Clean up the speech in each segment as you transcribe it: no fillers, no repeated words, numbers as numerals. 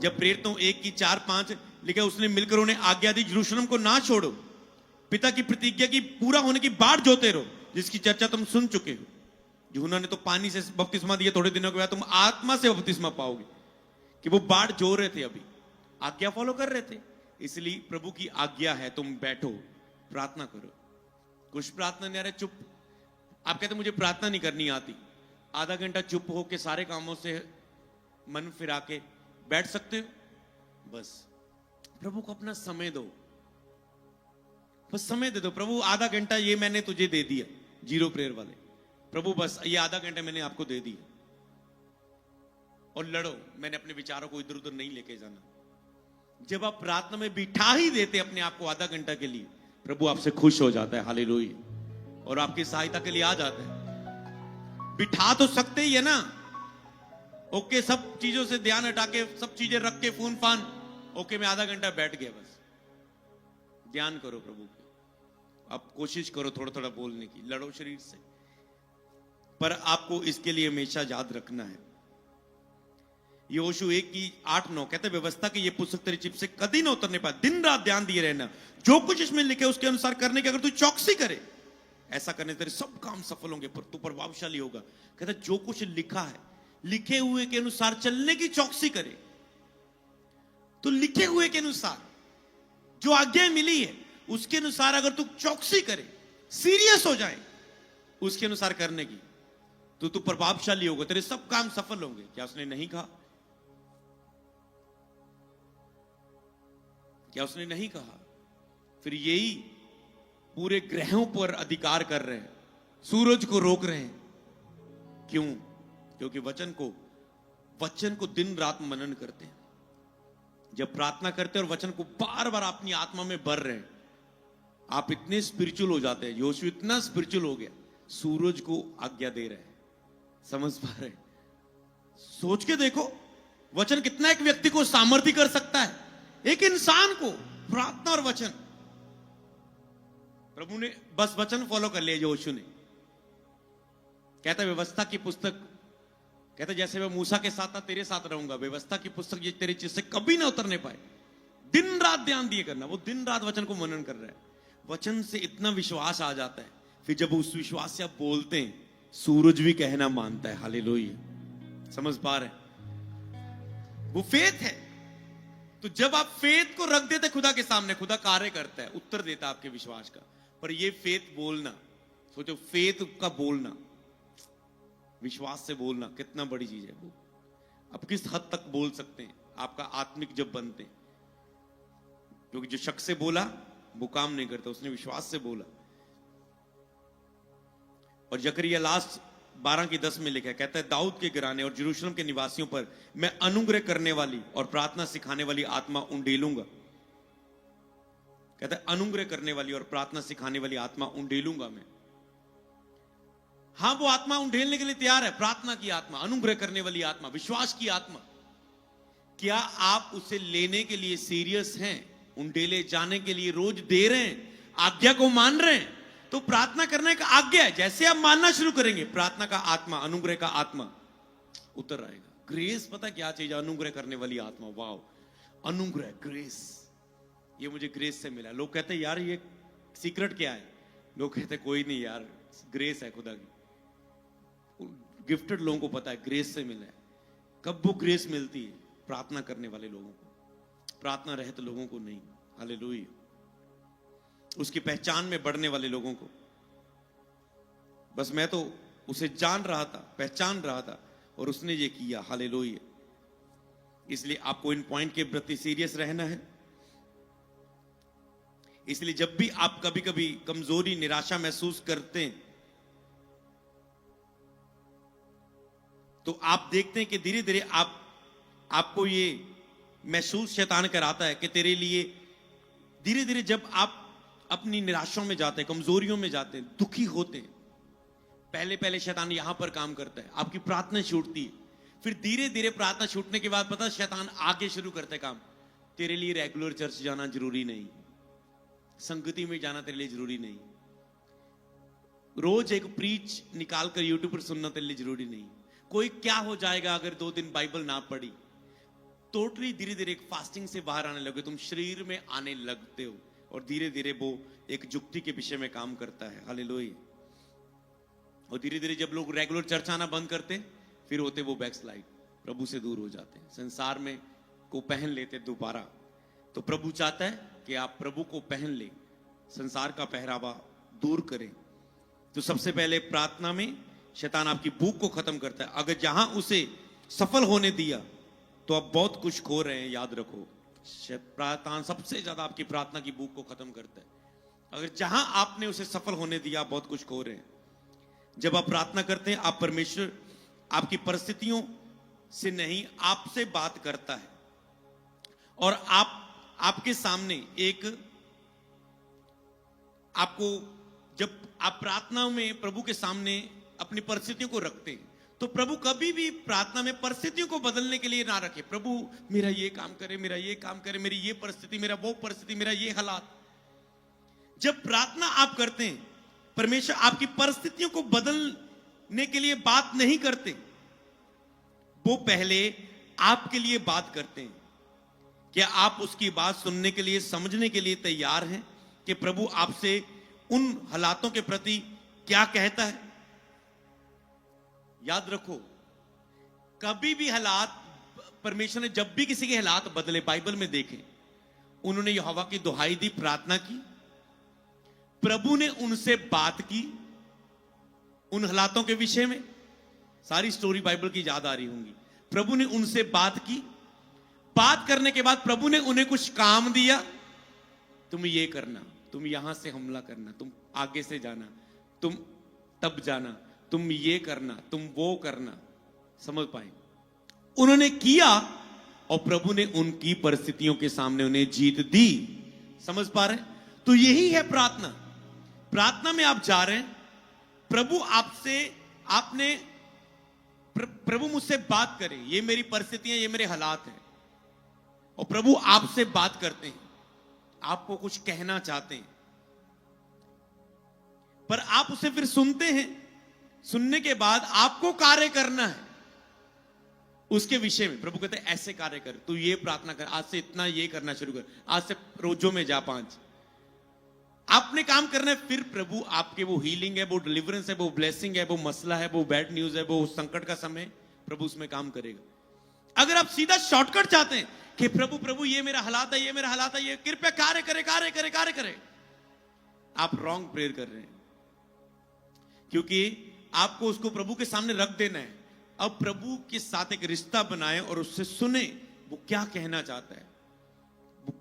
जब प्रेरितों 1 की 4-5 लिखा, उसने मिलकर उन्हें आज्ञा दी, यरूशलेम को ना छोड़ो, पिता की प्रतिज्ञा की पूरा होने की बाट जोते रहो, जिसकी चर्चा तुम सुन चुके हो। यूहन्ना ने तो पानी से बपतिस्मा दिया, थोड़े दिनों के बाद तुम आत्मा से बपतिस्मा पाओगे। कि वो बाट जो रहे थे, अभी आज्ञा फॉलो कर रहे थे। इसलिए प्रभु की आज्ञा है, तुम बैठो प्रार्थना करो। कुछ प्रार्थना नहीं आ रहा, चुप। आप कहते मुझे प्रार्थना नहीं करनी आती, आधा घंटा चुप हो के सारे कामों से मन फिरा के बैठ सकते हो। बस प्रभु को अपना समय दो, बस समय दे दो। प्रभु आधा घंटा ये मैंने तुझे दे दिया, जीरो प्रेयर वाले, प्रभु बस ये आधा घंटा मैंने आपको दे दिया, और लड़ो। मैंने अपने विचारों को इधर उधर नहीं लेके जाना। जब आप प्रार्थना में बिठा ही देते अपने आप को आधा घंटा के लिए, प्रभु आपसे खुश हो जाता है, हालेलुया, और आपकी सहायता के लिए आ जाता है। बिठा तो सकते ही है ना, ओके, सब चीजों से ध्यान हटा के, सब चीजें रख के, फोन फान, ओके मैं आधा घंटा बैठ गया, बस ध्यान करो प्रभु के। आप कोशिश करो थोड़ा थोड़ा बोलने की, लड़ो शरीर से, पर आपको इसके लिए हमेशा याद रखना है। यहोशू 1 की 8-9 कहते हैं, व्यवस्था की ये पुस्तक तेरी चिप से कभी ना उतरने पाए, दिन रात ध्यान दिए रहना, जो कुछ इसमें लिखे उसके अनुसार करने की अगर तू चौकसी करे, ऐसा करने तेरे सब काम सफल होंगे, पर तू प्रभावशाली होगा। कहता है जो कुछ लिखा है, लिखे हुए के अनुसार चलने की चौकसी करे। तो लिखे हुए के अनुसार जो आज्ञा मिली है उसके अनुसार अगर तू चौकसी करे, सीरियस हो जाए उसके अनुसार करने की, तो तू प्रभावशाली होगा, तेरे सब काम सफल होंगे। क्या उसने नहीं कहा? क्या उसने नहीं कहा? फिर यही पूरे ग्रहों पर अधिकार कर रहे हैं, सूरज को रोक रहे हैं। क्यों? क्योंकि वचन को दिन रात मनन करते हैं। जब प्रार्थना करते हैं और वचन को बार बार अपनी आत्मा में भर रहे हैं, आप इतने स्पिरिचुअल हो जाते हैं। यहोशू इतना स्पिरिचुअल हो गया, सूरज को आज्ञा दे रहे हैं। समझ पा रहे? सोच के देखो, वचन कितना एक व्यक्ति को सामर्थ्य कर सकता है, एक इंसान को। प्रार्थना और वचन, प्रभु ने बस वचन फॉलो कर लिया। यहोशू ने कहता व्यवस्था की पुस्तक, कहता जैसे मैं मूसा के साथ था तेरे साथ रहूंगा, व्यवस्था की पुस्तक ये तेरे चित्त से कभी ना उतरने पाए। दिन रात ध्यान दिए करना। वो दिन रात वचन को मनन कर रहा है। वचन से इतना विश्वास आ जाता है, फिर जब उस विश्वास से आप बोलते हैं, सूरज भी कहना मानता है। हालेलुया। समझ पा रहे? वो फेथ है। तो जब आप फेथ को रख देते खुदा के सामने, खुदा कार्य करता है, उत्तर देता है आपके विश्वास का। पर ये फेथ बोलना, सोचो फेथ का बोलना, विश्वास से बोलना कितना बड़ी चीज है। वो आप किस हद तक बोल सकते हैं आपका आत्मिक जब बनते हैं। क्योंकि जो शख्स से बोला वो काम नहीं करता, उसने विश्वास से बोला। और जकरिया लास्ट 12 की 10 में लिखा है, कहता है दाऊद के घराने और यरूशलेम के निवासियों पर मैं अनुग्रह करने वाली और प्रार्थना सिखाने वाली आत्मा उंडेलूंगा। कहता है अनुग्रह करने वाली और प्रार्थना सिखाने वाली आत्मा उंडेलूंगा मैं। हां, वो आत्मा उंडेलने के लिए तैयार है। प्रार्थना की आत्मा, अनुग्रह करने वाली आत्मा, विश्वास की आत्मा। क्या आप उसे लेने के लिए सीरियस हैं? उंडेले जाने के लिए रोज दे रहे हैं, आज्ञा को मान रहे हैं? तो प्रार्थना करने का आज्ञा है। जैसे आप मानना शुरू करेंगे, प्रार्थना का आत्मा, अनुग्रह का आत्मा उतर आएगा। ग्रेस पता क्या चीज? अनुग्रह करने वाली आत्मा। वाओ, अनुग्रह, ग्रेस, ये मुझे ग्रेस से मिला। लोग कहते हैं यार ये सीक्रेट क्या है? लोग कहते हैं कोई नहीं यार, ग्रेस है खुदा की। गिफ्टेड लोगों को पता है ग्रेस से मिला है। कब वो ग्रेस मिलती है? प्रार्थना करने वाले लोगों को, प्रार्थना रहित लोगों को नहीं। हालेलुया। उसकी पहचान में बढ़ने वाले लोगों को। बस मैं तो उसे जान रहा था, पहचान रहा था, और उसने ये किया। हालेलुया। इसलिए आपको इन पॉइंट के प्रति सीरियस रहना है। इसलिए जब भी आप कभी कभी कमजोरी, निराशा महसूस करते हैं, तो आप देखते हैं कि धीरे धीरे आपको ये महसूस शैतान कराता है कि तेरे लिए धीरे धीरे जब आप अपनी निराशाओं में जाते हैं, कमजोरियों में जाते हैं, दुखी होते हैं, पहले पहले शैतान यहां पर काम करता है, आपकी प्रार्थना छूटती है। फिर धीरे धीरे प्रार्थना छूटने के बाद पता शैतान आगे शुरू करता है काम। तेरे लिए रेगुलर चर्च जाना जरूरी नहीं, संगति में जाना तेरे लिए जरूरी नहीं, रोज एक प्रीच निकाल कर यूट्यूब पर सुनना तेरे लिए जरूरी नहीं। कोई क्या हो जाएगा अगर 2 दिन बाइबल ना पढ़ी? टोटली धीरे धीरे एक फास्टिंग से बाहर आने लगे, तुम शरीर में आने लगते हो, और धीरे धीरे वो एक जुक्ति के विषय में काम करता है। हालेलुया। और धीरे धीरे जब लोग रेगुलर चर्च आना बंद करते, फिर होते वो बैकस्लाइड, प्रभु से दूर हो जाते हैं, संसार में को पहन लेते दोबारा। तो प्रभु चाहता है कि आप प्रभु को पहन ले, संसार का पहरावा दूर करें। तो सबसे पहले प्रार्थना में शैतान आपकी भूख को खत्म करता है। अगर जहां उसे सफल होने दिया तो आप बहुत कुछ खो रहे हैं, याद रखो। शैतान सबसे ज्यादा आपकी प्रार्थना की भूख को खत्म करता है। अगर जहां आपने उसे सफल होने दिया, आप बहुत कुछ खो रहे हैं। जब आप प्रार्थना करते हैं, आप परमेश्वर आपकी परिस्थितियों से नहीं, आपसे बात करता है, और आपके सामने एक आपको, जब आप प्रार्थना में प्रभु के सामने अपनी परिस्थितियों को रखते हैं, तो प्रभु कभी भी प्रार्थना में परिस्थितियों को बदलने के लिए ना रखे। प्रभु मेरा ये काम करे, मेरा ये काम करे, मेरी ये परिस्थिति, मेरा वो परिस्थिति, मेरा ये हालात। जब प्रार्थना आप करते हैं, परमेश्वर आपकी परिस्थितियों को बदलने के लिए बात नहीं करते, वो पहले आपके लिए बात करते हैं। क्या आप उसकी बात सुनने के लिए, समझने के लिए तैयार हैं कि प्रभु आपसे उन हालातों के प्रति क्या कहता है? याद रखो, कभी भी हालात, परमेश्वर ने जब भी किसी के हालात बदले, बाइबल में देखें, उन्होंने यहोवा की दुहाई दी, प्रार्थना की, प्रभु ने उनसे बात की उन हालातों के विषय में। सारी स्टोरी बाइबल की याद आ रही होंगी। प्रभु ने उनसे बात की, बात करने के बाद प्रभु ने उन्हें कुछ काम दिया, तुम ये करना, तुम यहां से हमला करना, तुम आगे से जाना, तुम तब जाना, तुम ये करना, तुम वो करना। समझ पाए? उन्होंने किया, और प्रभु ने उनकी परिस्थितियों के सामने उन्हें जीत दी। समझ पा रहे? तो यही है प्रार्थना। प्रार्थना में आप जा रहे हैं, प्रभु आपसे, आपने प्रभु मुझसे बात करे, ये मेरी परिस्थितियां, ये मेरे हालात हैं, और प्रभु आपसे बात करते हैं, आपको कुछ कहना चाहते हैं, पर आप उसे फिर सुनते हैं। सुनने के बाद आपको कार्य करना है उसके विषय में। प्रभु कहते हैं ऐसे कार्य कर, तू ये प्रार्थना कर, आज से इतना ये करना शुरू कर, आज से रोजों में जा 5। आपने काम करना है, फिर प्रभु आपके, वो हीलिंग है, वो डिलीवरेंस है, वो ब्लेसिंग है, वो मसला है, वो बैड न्यूज है, वो संकट का समय, प्रभु उसमें काम करेगा। अगर आप सीधा शॉर्टकट चाहते हैं कि प्रभु ये मेरा हालात है, ये मेरा हालात है, ये कृपया कार्य करे, कार्य करे, कार्य करे, आप रॉन्ग प्रेयर कर रहे हैं। क्योंकि आपको उसको प्रभु के सामने रख देना है। अब प्रभु के साथ एक रिश्ता बनाए और उससे सुने वो क्या कहना चाहता है, वो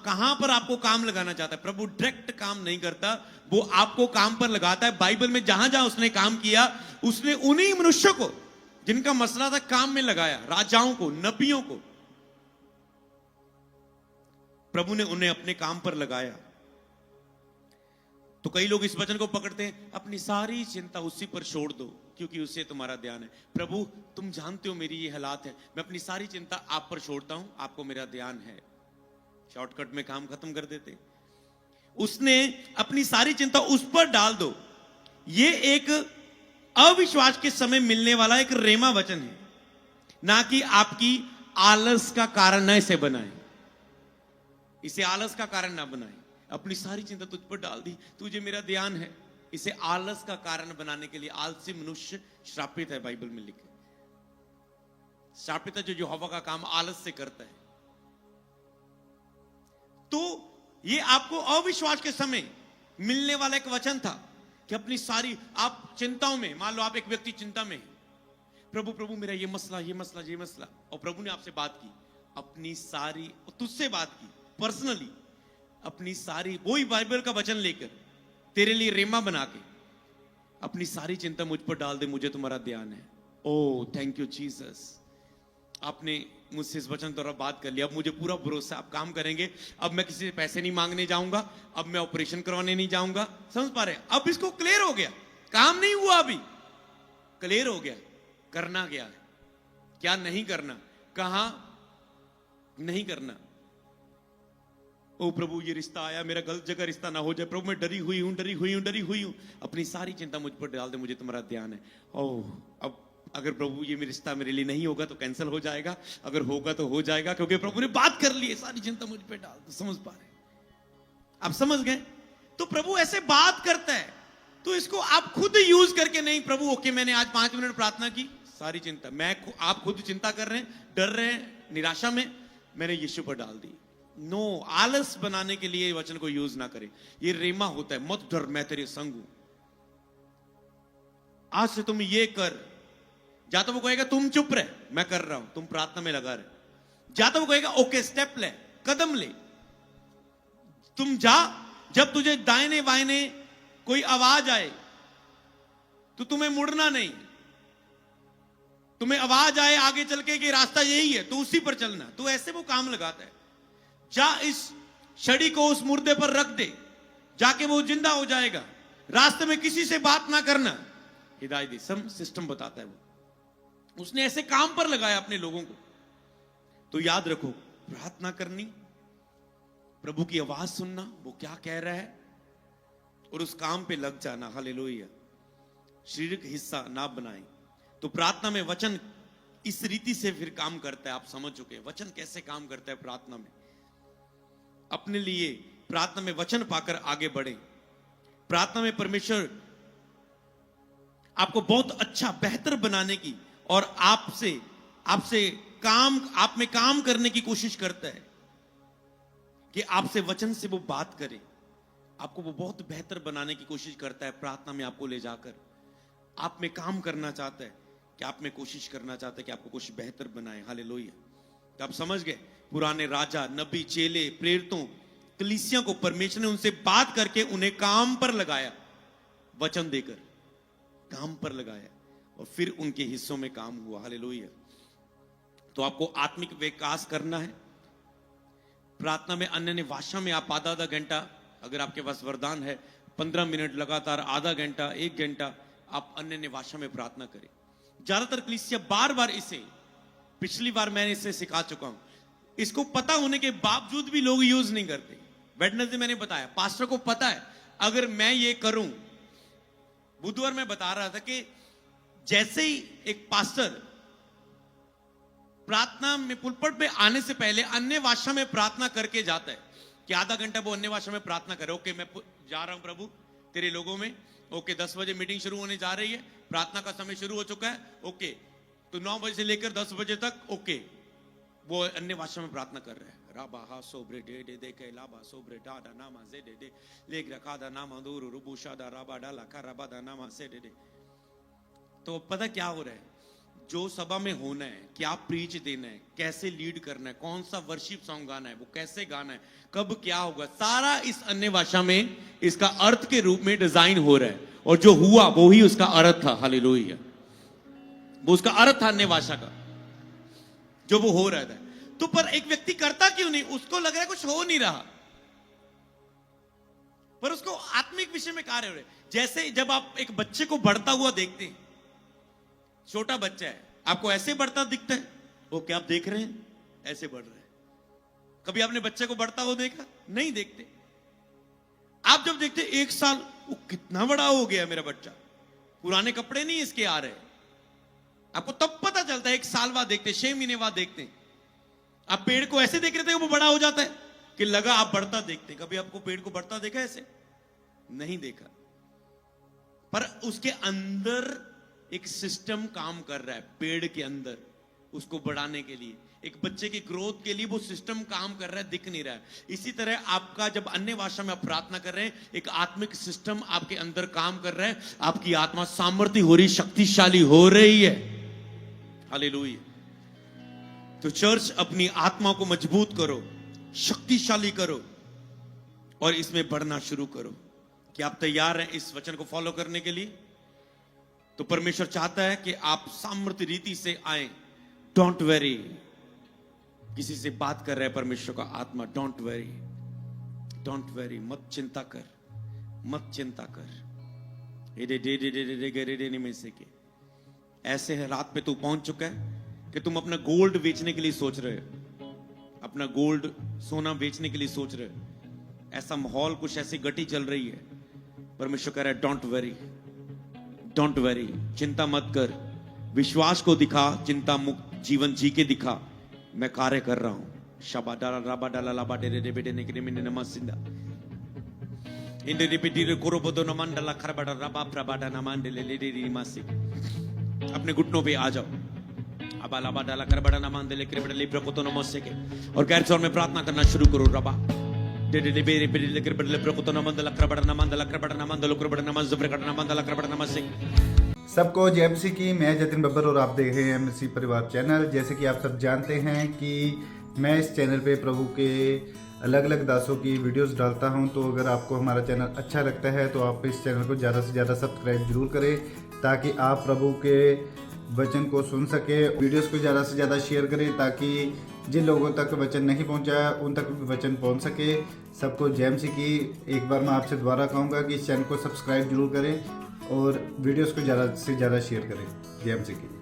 कहां पर आपको काम लगाना चाहता है। प्रभु डायरेक्ट काम नहीं करता, वो आपको काम पर लगाता है। बाइबल में जहां जहां उसने काम किया, उसने उन्हीं मनुष्यों को जिनका मसला था काम में लगाया, राजाओं को, नबियों को, प्रभु ने उन्हें अपने काम पर लगाया। तो कई लोग इस वचन को पकड़ते हैं, अपनी सारी चिंता उसी पर छोड़ दो क्योंकि उससे तुम्हारा ध्यान है। प्रभु तुम जानते हो मेरी ये हालात है, मैं अपनी सारी चिंता आप पर छोड़ता हूं, आपको मेरा ध्यान है। शॉर्टकट में काम खत्म कर देते। उसने अपनी सारी चिंता उस पर डाल दो। ये एक अविश्वास के समय मिलने वाला एक रेमा वचन है, ना कि आपकी आलस का कारण न इसे बनाए। इसे आलस का कारण ना बनाए। अपनी सारी चिंता तुझ पर डाल दी, तुझे मेरा ध्यान है। इसे आलस का कारण बनाने के लिए आलसी मनुष्य श्रापित है, बाइबल में लिखे। श्रापित है जो यहोवा का काम आलस से करता है। तो ये आपको अविश्वास के समय मिलने वाला एक वचन था कि अपनी सारी, आप चिंताओं में, मान लो आप एक व्यक्ति चिंता में है, प्रभु मेरा ये मसला, ये मसला, ये मसला, और प्रभु ने आपसे बात की, अपनी सारी, तुझसे बात की पर्सनली, अपनी सारी, वही बाइबल का वचन लेकर तेरे लिए रेमा बना के, अपनी सारी चिंता मुझ पर डाल दे, मुझे तुम्हारा ध्यान है। ओह थैंक यू जीसस, आपने मुझसे इस वचन द्वारा बात कर लिया, अब मुझे पूरा भरोसा, आप काम करेंगे। अब मैं किसी से पैसे नहीं मांगने जाऊंगा, अब मैं ऑपरेशन करवाने नहीं जाऊंगा। समझ पा रहे? अब इसको क्लियर हो गया, काम नहीं हुआ, अभी क्लियर हो गया करना क्या है, क्या नहीं करना, कहां नहीं करना। ओ प्रभु ये रिश्ता आया, मेरा गलत जगह रिश्ता ना हो जाए। प्रभु मैं डरी हुई हूं, डरी हुई हूं, डरी हुई हूं। अपनी सारी चिंता मुझ पर डाल दे, मुझे तुम्हारा ध्यान है। ओह अब अगर प्रभु ये रिश्ता मेरे लिए नहीं होगा तो कैंसिल हो जाएगा, अगर होगा तो हो जाएगा, क्योंकि प्रभु ने बात कर ली है, सारी चिंता मुझ पे डाल दो। समझ पा रहे? आप समझ गए? तो प्रभु ऐसे बात करता है, तो इसको आप खुद यूज करके नहीं, प्रभु ओके मैंने आज 5 मिनट प्रार्थना की, सारी चिंता आप खुद चिंता कर रहे हैं, डर रहे हैं, निराशा में, मैंने यीशु पर डाल दी। नो, आलस बनाने के लिए वचन को यूज ना करें। ये रेमा होता है, मत डर मैं तेरे संग हूं, आज से तुम ये कर। या तो वो कहेगा तुम चुप रहे, मैं कर रहा हूं, तुम प्रार्थना में लगा रहे। या तो वो कहेगा ओके स्टेप ले, कदम ले, तुम जा। जब तुझे दाहिने बाहिने कोई आवाज आए तो तुम्हें मुड़ना नहीं। तुम्हें आवाज आए आगे चल के कि रास्ता यही है, तो उसी पर चलना। तो ऐसे वो काम लगाता है। जा इस छड़ी को उस मुर्दे पर रख दे, जाके वो जिंदा हो जाएगा। रास्ते में किसी से बात ना करना, हिदायत दी, सम सिस्टम बताता है वो। उसने ऐसे काम पर लगाया अपने लोगों को। तो याद रखो, प्रार्थना करनी, प्रभु की आवाज सुनना, वो क्या कह रहा है, और उस काम पे लग जाना। हालेलुया। शारीरिक हिस्सा ना बनाए। तो प्रार्थना में वचन इस रीति से फिर काम करता है। आप समझ चुके हैं वचन कैसे काम करता है प्रार्थना में। अपने लिए प्रार्थना में वचन पाकर आगे बढ़े। प्रार्थना में परमेश्वर आपको बहुत अच्छा बेहतर बनाने की और आपसे आप में काम करने की कोशिश करता है कि आपसे वचन से वो बात करे। आपको वो बहुत बेहतर बनाने की कोशिश करता है। प्रार्थना में आपको ले जाकर आप में काम करना चाहता है, कि आप में कोशिश करना चाहता है कि आपको कुछ बेहतर बनाए। हालेलुया। तो आप समझ गए, पुराने राजा, नबी, चेले, प्रेरितों, कलीसिया को परमेश्वर ने उनसे बात करके उन्हें काम पर लगाया, वचन देकर काम पर लगाया, और फिर उनके हिस्सों में काम हुआ। हालेलुया। तो आपको आत्मिक विकास करना है। प्रार्थना में अन्य भाषा में आप आधा घंटा, अगर आपके पास वरदान है, 15 मिनट लगातार, आधा घंटा, 1 घंटा आप अन्य भाषा में प्रार्थना करें। ज्यादातर कलीसिया बार बार इसे, पिछली बार मैंने इसे सिखा चुका हूं, इसको पता होने के बावजूद भी लोग यूज नहीं करते। वेडनेसडे मैंने बताया, पास्टर को पता है अगर मैं ये करूं। बुधवार में बता रहा था कि जैसे ही एक पास्टर प्रार्थना में पुलपट पे आने से पहले अन्य भाषा में प्रार्थना करके जाता है, कि आधा घंटा वो अन्य भाषा में प्रार्थना करे। ओके मैं जा रहा हूं प्रभु तेरे लोगों में, ओके 10 बजे मीटिंग शुरू होने जा रही है, प्रार्थना का समय शुरू हो चुका है, ओके तो 9 बजे से लेकर 10 बजे तक, ओके वो अन्य भाषा में प्रार्थना कर रहे हैं। राबा हा सोब्रे डे डे दे के लाबा सोब्रे डा डा नामा जे डे दे लेग रखा दा नामा दूर रुबुशा दा राबा डा लखा राबा दा नामा से डे दे। तो पता क्या हो रहा है, जो सभा में होना है, क्या प्रीच देना है, कैसे लीड करना है, कौन सा वर्शिप सॉन्ग गाना है, वो कैसे गाना है, कब क्या होगा, सारा इस अन्य भाषा में इसका अर्थ के रूप में डिजाइन हो रहा है। और जो हुआ वो ही उसका अर्थ था। हालेलुया। वो उसका अर्थ था अन्य भाषा का, जो वो हो रहा था। तो पर एक व्यक्ति करता क्यों नहीं? उसको लग रहा है कुछ हो नहीं रहा, पर उसको आत्मिक विषय में कार्य हो रहे। जैसे जब आप एक बच्चे को बढ़ता हुआ देखते हैं, छोटा बच्चा है, आपको ऐसे बढ़ता दिखता है, वो क्या आप देख रहे हैं ऐसे बढ़ रहा है। कभी आपने बच्चे को बढ़ता हुआ देखा? नहीं देखते। आप जब देखते 1 साल, वो कितना बड़ा हो गया मेरा बच्चा, पुराने कपड़े नहीं इसके आ रहे, आपको तब पता चलता है। 1 साल बाद देखते, 6 महीने बाद देखते। आप पेड़ को ऐसे देख रहे थे, वो बड़ा हो जाता है कि लगा आप बढ़ता देखते। कभी आपको पेड़ को बढ़ता देखा ऐसे? नहीं देखा। पर उसके अंदर एक सिस्टम काम कर रहा है, पेड़ के अंदर उसको बढ़ाने के लिए, एक बच्चे की ग्रोथ के लिए वो सिस्टम काम कर रहा है, दिख नहीं रहा है। इसी तरह आपका जब अन्य भाषा में आप प्रार्थना कर रहे हैं, एक आत्मिक सिस्टम आपके अंदर काम कर रहा है, आपकी आत्मा सामर्थ्य हो रही, शक्तिशाली हो रही है। हालेलुया। तो चर्च अपनी आत्मा को मजबूत करो, शक्तिशाली करो, और इसमें बढ़ना शुरू करो। क्या आप तैयार हैं इस वचन को फॉलो करने के लिए? तो परमेश्वर चाहता है कि आप सामर्थ्य रीति से आए। डोंट वेरी, किसी से बात कर रहे हैं परमेश्वर का आत्मा, डोंट वेरी, डोंट वेरी, मत चिंता कर, मत चिंता कर। में से के ऐसे है, रात पे तू पहुंच चुका है कि तुम अपना गोल्ड बेचने के लिए सोच रहे हो, अपना गोल्ड सोना बेचने के लिए सोच रहे हो। ऐसा माहौल, कुछ ऐसी गति चल रही है। परमेश्वर कह रहा है डोंट वेरी, डोंट वेरी, चिंता मत कर, विश्वास को दिखा, चिंता मुक्त जीवन जी के दिखा, मैं कार्य कर रहा हूं। शबा डाला राबा डाला लाबा डेरे डे बेटे निकरे मिने नमसिंदा इंदे रिपीटी कोरोबोदो नमंडला खरबड़ा रबा प्रबाडा नमंडले लेडी रिमासी। अपने घुटनों पे आ जाओ। अबा लाबा डाला करबड़ा नमंडले क्रिबड़ा लिब्रा को तो नमस्से के और गैर स्वर में प्रार्थना करना शुरू करो। रबा डेडे डे बेरे बेरे क्रिबड़ा लिब्रा को तो नमंडला करबड़ा नमंडला करबड़ा नमंडलो करबड़ा नमस जबरकड़ा नमंडला करबड़ा नमस्से। सबको जय मसीह की। मैं जतिन बब्बर और आप देख रहे हैं मसीह परिवार चैनल। जैसे कि आप सब जानते हैं कि मैं इस चैनल पे प्रभु के अलग अलग दासों की वीडियोस डालता हूं, तो अगर आपको हमारा चैनल अच्छा लगता है तो आप इस चैनल को ज़्यादा से ज़्यादा सब्सक्राइब जरूर करें, ताकि आप प्रभु के वचन को सुन सके। वीडियोस को ज़्यादा से ज़्यादा शेयर करें, ताकि जिन लोगों तक वचन नहीं पहुंचा उन तक भी वचन पहुंच सके। सबको जय मसीह की। एक बार मैं आपसे दोबारा कहूँगा कि इस चैनल को सब्सक्राइब जरूर करें और वीडियोस को ज़्यादा से ज़्यादा शेयर करें। जय मसीह की।